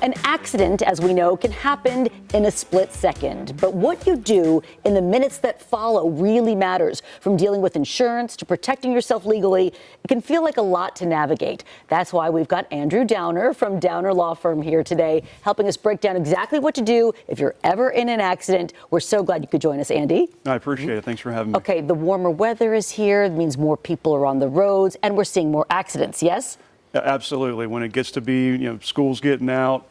An accident, as we know, can happen in a split second. But what you do in the minutes that follow really matters. From dealing with insurance to protecting yourself legally, it can feel like a lot to navigate. That's why we've got Andrew Downer from Downer Law Firm here today, helping us break down exactly what to do if you're ever in an accident. We're so glad you could join us, Andy. I appreciate it. Thanks for having me. Okay, the warmer weather is here. It means more people are on the roads, and we're seeing more accidents, yes? Yeah, absolutely. When it gets to be, school's getting out,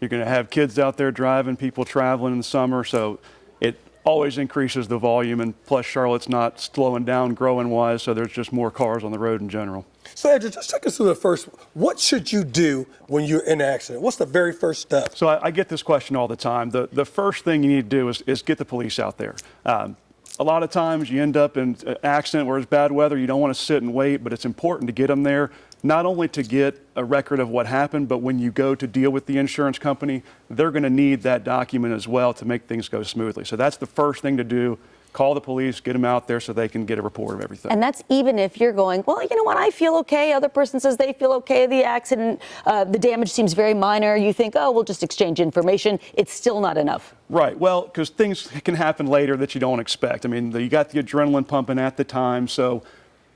you're going to have kids out there driving, people traveling in the summer, so it always increases the volume, and plus Charlotte's not slowing down growing-wise, so there's just more cars on the road in general. So Andrew, just take us through the first. What should you do when you're in an accident? What's the very first step? So I get this question all the time. The first thing you need to do is get the police out there. A lot of times you end up in an accident where it's bad weather, you don't want to sit and wait, but it's important to get them there, not only to get a record of what happened, but when you go to deal with the insurance company, they're going to need that document as well to make things go smoothly. So that's the first thing to do. Call the police, get them out there so they can get a report of everything. And that's even if you're going, well, you know what, I feel okay. Other person says they feel okay. The accident, the damage seems very minor. You think, oh, we'll just exchange information. It's still not enough. Right. Well, because things can happen later that you don't expect. I mean, you got the adrenaline pumping at the time. So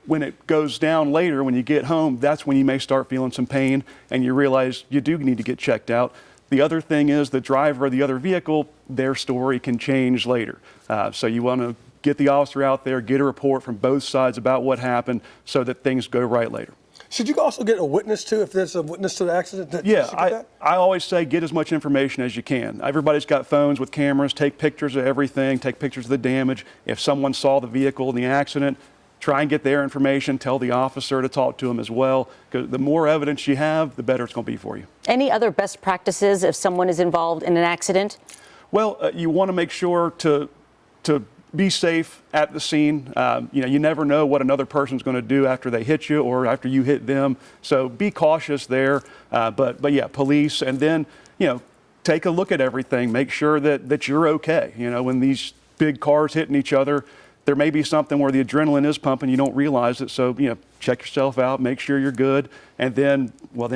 when it goes down later, when you get home, that's when you may start feeling some pain and you realize you do need to get checked out. The other thing is the driver of the other vehicle, their story can change later. So you want to get the officer out there, get a report from both sides about what happened so that things go right later. Should you also get a witness too, if there's a witness to the accident? Yeah, I always say get as much information as you can. Everybody's got phones with cameras, take pictures of everything, take pictures of the damage. If someone saw the vehicle in the accident, try and get their information, tell the officer to talk to them as well, because the more evidence you have, the better it's going to be for you. Any other best practices if someone is involved in an accident? Well, you want to make sure to be safe at the scene. You never know what another person's going to do after they hit you or after you hit them. So be cautious there. But yeah, police, and then, take a look at everything. Make sure that you're okay. When these big cars hitting each other, there may be something where the adrenaline is pumping, you don't realize it. So, check yourself out, make sure you're good, and then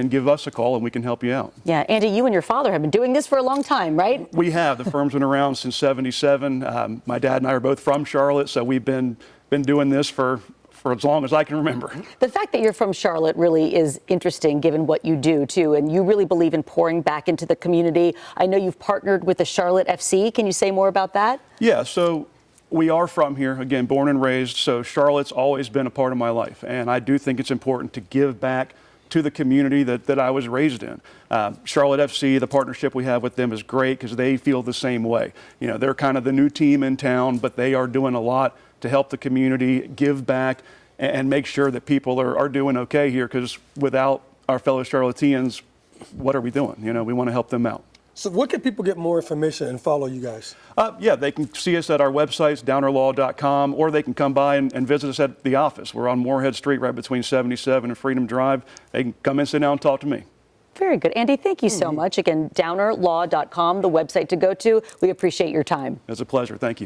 give us a call and we can help you out. Yeah, Andy, you and your father have been doing this for a long time, right? We have. The firm's been around since '77. My dad and I are both from Charlotte, so we've been doing this for as long as I can remember. The fact that you're from Charlotte really is interesting given what you do too, and you really believe in pouring back into the community. I know you've partnered with the Charlotte FC. Can you say more about that? Yeah, so we are from here, again, born and raised, so Charlotte's always been a part of my life, and I do think it's important to give back to the community that I was raised in. Charlotte FC, the partnership we have with them is great because they feel the same way. They're kind of the new team in town, but they are doing a lot to help the community, give back, and make sure that people are doing okay here, because without our fellow Charlotteans, what are we doing? We want to help them out. So where can people get more information and follow you guys? Yeah, they can see us at our websites, downerlaw.com, or they can come by and visit us at the office. We're on Moorhead Street, right between 77 and Freedom Drive. They can come in, sit down, and talk to me. Very good. Andy, thank you so much. Again, downerlaw.com, the website to go to. We appreciate your time. It's a pleasure. Thank you.